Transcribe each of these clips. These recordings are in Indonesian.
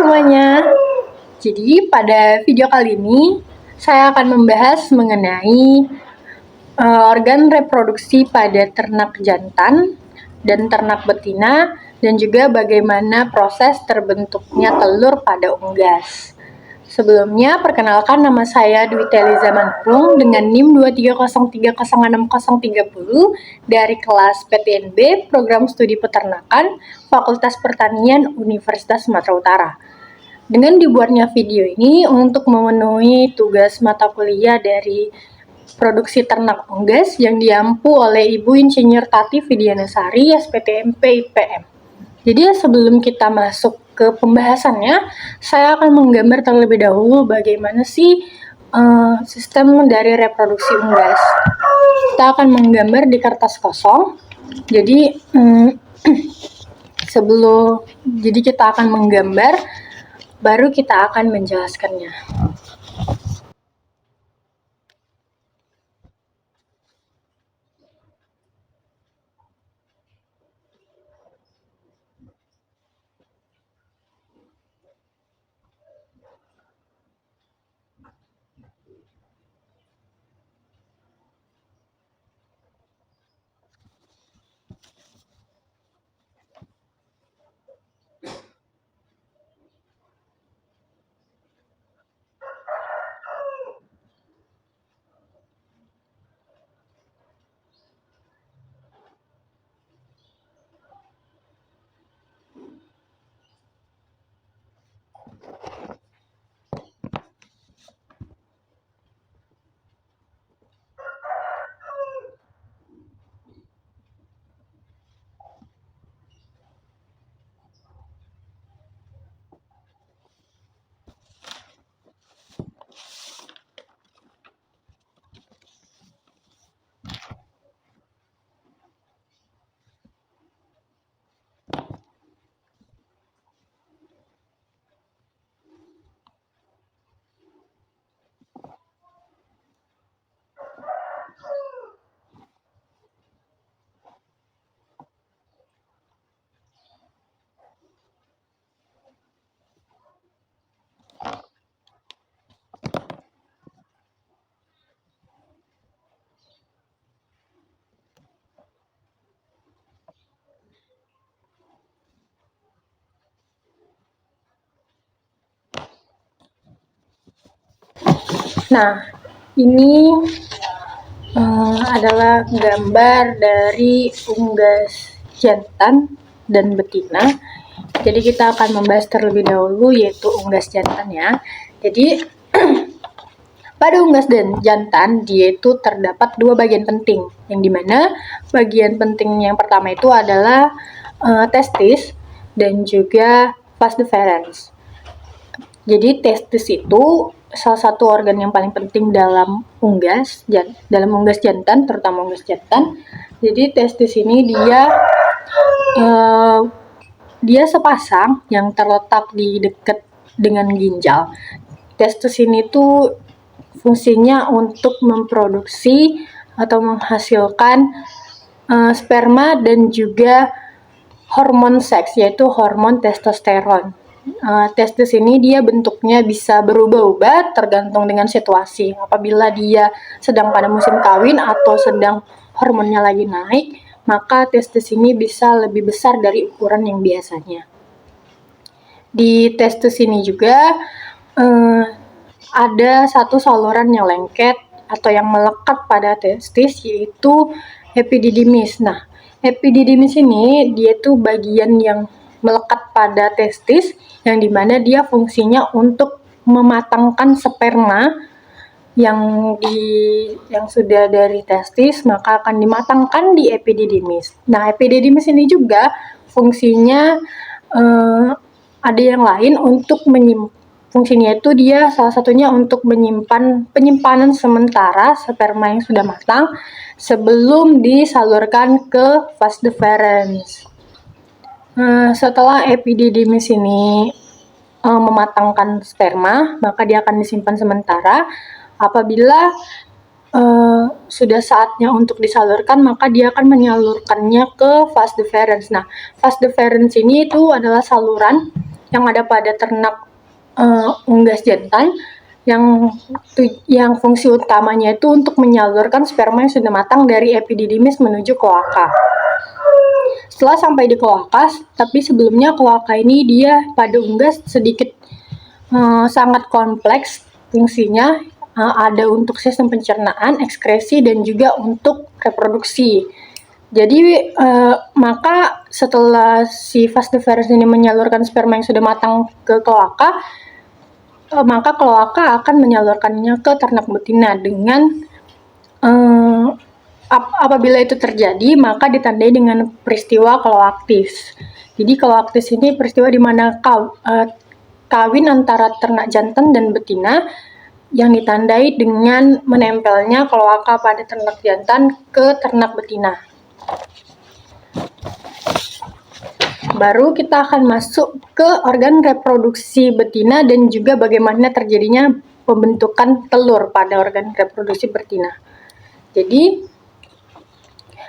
semuanya. Jadi pada video kali ini saya akan membahas mengenai organ reproduksi pada ternak jantan dan ternak betina, dan juga bagaimana proses terbentuknya telur pada unggas. Sebelumnya, perkenalkan, nama saya Dwi Teliza Manurung dengan NIM 230306030 dari kelas PTNB Program Studi Peternakan Fakultas Pertanian Universitas Sumatera Utara. Dengan dibuatnya video ini untuk memenuhi tugas mata kuliah dari produksi ternak unggas yang diampu oleh Ibu Insinyur Tati Widianasari, SPTMP IPM. Jadi sebelum kita masuk ke pembahasannya, saya akan menggambar terlebih dahulu bagaimana sih sistem dari reproduksi unggas. Kita akan menggambar di kertas kosong. Jadi jadi kita akan menggambar, baru kita akan menjelaskannya. Nah, ini adalah gambar dari unggas jantan dan betina. Jadi kita akan membahas terlebih dahulu yaitu unggas jantan ya. Jadi pada unggas dan jantan dia itu terdapat dua bagian penting, yang dimana bagian penting yang pertama itu adalah testis dan juga vas deferens. Jadi testis itu salah satu organ yang paling penting dalam unggas jantan, terutama unggas jantan. Jadi testis ini dia sepasang yang terletak di dekat dengan ginjal. Testis ini tuh fungsinya untuk memproduksi atau menghasilkan sperma dan juga hormon seks, yaitu hormon testosteron. Testis ini dia bentuknya bisa berubah-ubah tergantung dengan situasi. Apabila dia sedang pada musim kawin atau sedang hormonnya lagi naik, maka testis ini bisa lebih besar dari ukuran yang biasanya. Di testis ini juga ada satu saluran yang lengket atau yang melekat pada testis, yaitu epididymis. Nah, epididymis ini dia tuh bagian yang melekat pada testis, yang dimana dia fungsinya untuk mematangkan sperma yang sudah dari testis, maka akan dimatangkan di epididymis. Nah, epididymis ini juga fungsinya ada yang lain untuk fungsinya itu dia salah satunya untuk penyimpanan sementara sperma yang sudah matang sebelum disalurkan ke vas deferens. Setelah epididymis ini mematangkan sperma, maka dia akan disimpan sementara. Apabila sudah saatnya untuk disalurkan, maka dia akan menyalurkannya ke vas deferens. Nah, vas deferens ini itu adalah saluran yang ada pada ternak unggas jantan yang fungsi utamanya itu untuk menyalurkan sperma yang sudah matang dari epididymis menuju kloaka. Setelah sampai di kloaka, tapi sebelumnya kloaka ini dia pada unggas sedikit sangat kompleks fungsinya, ada untuk sistem pencernaan, ekskresi, dan juga untuk reproduksi. Jadi maka setelah si vas deferens ini menyalurkan sperma yang sudah matang ke kloaka, maka kloaka akan menyalurkannya ke ternak betina dengan apabila itu terjadi maka ditandai dengan peristiwa kloaktis. Jadi kloaktis ini peristiwa di mana kawin antara ternak jantan dan betina yang ditandai dengan menempelnya kloaka pada ternak jantan ke ternak betina. Baru kita akan masuk ke organ reproduksi betina dan juga bagaimana terjadinya pembentukan telur pada organ reproduksi betina. Jadi,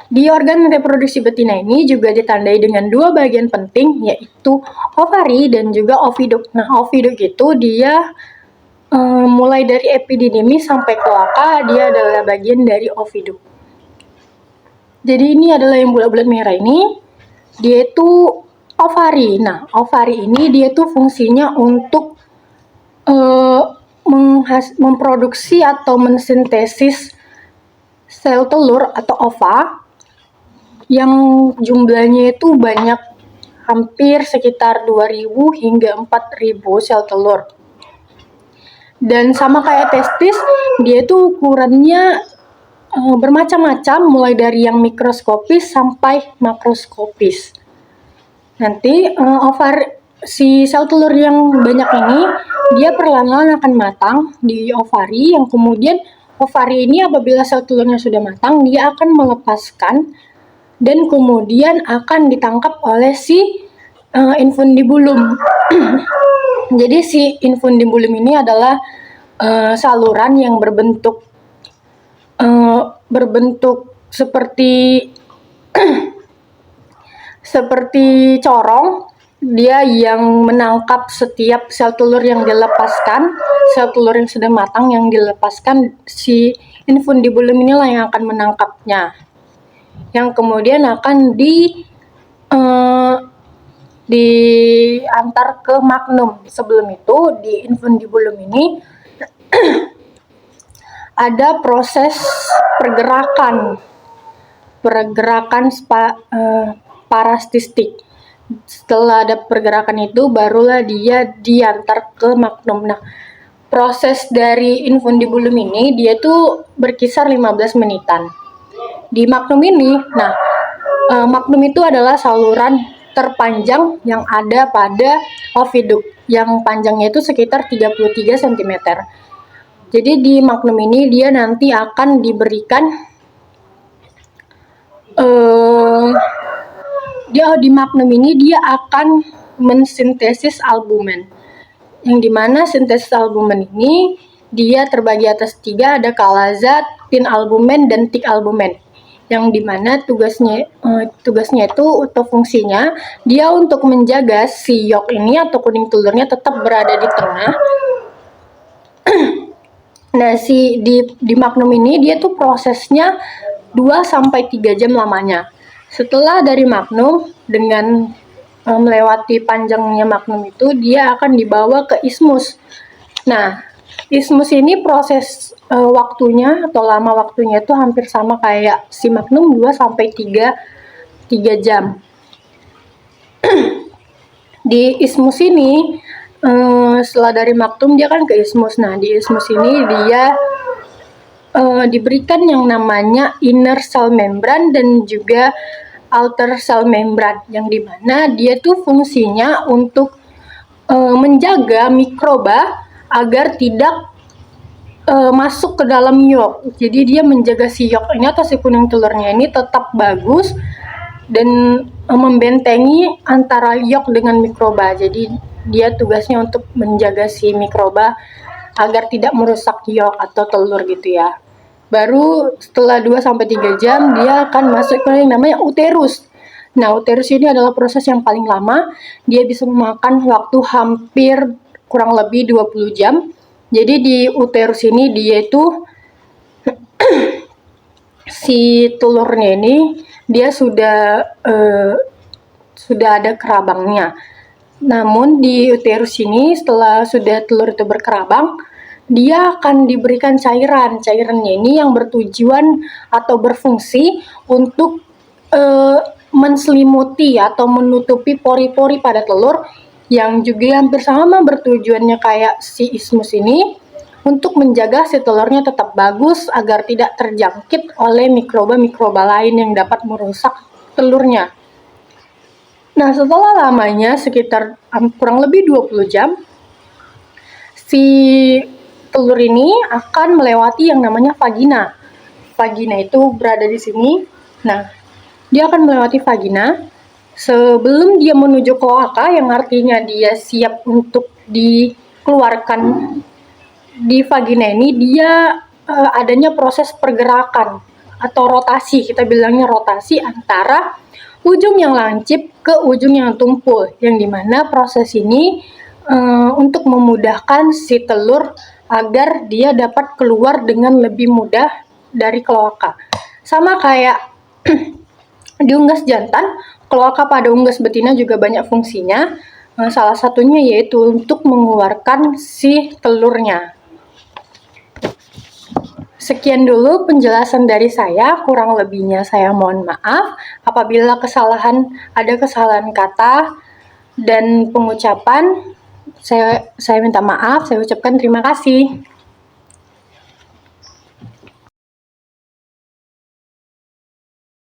di organ reproduksi betina ini juga ditandai dengan dua bagian penting, yaitu ovari dan juga oviduk. Nah, oviduk itu dia mulai dari epididymis sampai kloaka, dia adalah bagian dari oviduk. Jadi ini adalah yang bulat-bulat merah ini, dia itu ovari. Nah, ovari ini dia tuh fungsinya untuk memproduksi atau mensintesis sel telur atau ova yang jumlahnya itu banyak, hampir sekitar 2000 hingga 4000 sel telur. Dan sama kayak testis, dia tuh ukurannya bermacam-macam, mulai dari yang mikroskopis sampai makroskopis. Nanti si sel telur yang banyak ini dia perlahan-lahan akan matang di ovari, yang kemudian ovari ini apabila sel telurnya sudah matang dia akan melepaskan dan kemudian akan ditangkap oleh si infundibulum. Jadi si infundibulum ini adalah saluran yang berbentuk seperti seperti corong, dia yang menangkap setiap sel telur yang dilepaskan, sel telur yang sudah matang yang dilepaskan, si infundibulum inilah yang akan menangkapnya, yang kemudian akan diantar ke magnum. Sebelum itu di infundibulum ini ada proses pergerakan parastistik. Setelah ada pergerakan itu barulah dia diantar ke magnum. Nah, proses dari infundibulum ini dia tuh berkisar 15 menitan. Di magnum ini, magnum itu adalah saluran terpanjang yang ada pada oviduk, yang panjangnya itu sekitar 33 cm. Jadi di magnum ini dia nanti akan diberikan di magnum ini dia akan mensintesis albumen, yang dimana sintesis albumen ini dia terbagi atas 3, ada kalazat, tin albumen, dan tik albumen, yang dimana tugasnya itu atau fungsinya dia untuk menjaga si yolk ini atau kuning telurnya tetap berada di tengah. Nah, di magnum ini dia tuh prosesnya 2-3 jam lamanya. Setelah dari magnum, dengan melewati panjangnya magnum itu, dia akan dibawa ke ismus. Nah, ismus ini proses waktunya atau lama waktunya itu hampir sama kayak si magnum, 2-3 jam. Di ismus ini setelah dari magnum dia kan ke ismus. Nah, di ismus ini dia diberikan yang namanya inner cell membran dan juga outer cell membran, yang dimana dia tuh fungsinya untuk menjaga mikroba agar tidak masuk ke dalam yolk. Jadi dia menjaga si yolk ini atau si kuning telurnya ini tetap bagus dan membentengi antara yolk dengan mikroba. Jadi dia tugasnya untuk menjaga si mikroba agar tidak merusak yolk atau telur gitu ya. Baru setelah 2-3 jam dia akan masuk ke yang namanya uterus. Nah, uterus ini adalah proses yang paling lama. Dia bisa memakan waktu hampir kurang lebih 20 jam. Jadi di uterus ini dia itu si telurnya ini dia sudah ada kerabangnya. Namun di uterus ini setelah sudah telur itu berkerabang, dia akan diberikan cairan. Cairannya ini yang bertujuan atau berfungsi untuk menselimuti atau menutupi pori-pori pada telur, yang juga hampir sama bertujuannya kayak si ismus ini, untuk menjaga si telurnya tetap bagus agar tidak terjangkit oleh mikroba-mikroba lain yang dapat merusak telurnya. Nah, setelah lamanya sekitar kurang lebih 20 jam, si telur ini akan melewati yang namanya vagina. Vagina itu berada di sini. Nah, dia akan melewati vagina sebelum dia menuju kloaka, yang artinya dia siap untuk dikeluarkan. Di vagina ini dia adanya proses pergerakan atau rotasi, kita bilangnya rotasi antara ujung yang lancip ke ujung yang tumpul, yang dimana proses ini untuk memudahkan si telur agar dia dapat keluar dengan lebih mudah dari kloaka. Sama kayak di unggas jantan, kloaka pada unggas betina juga banyak fungsinya. Salah satunya yaitu untuk mengeluarkan si telurnya. Sekian dulu penjelasan dari saya, kurang lebihnya saya mohon maaf. Apabila ada kesalahan kata dan pengucapan, saya minta maaf, saya ucapkan terima kasih.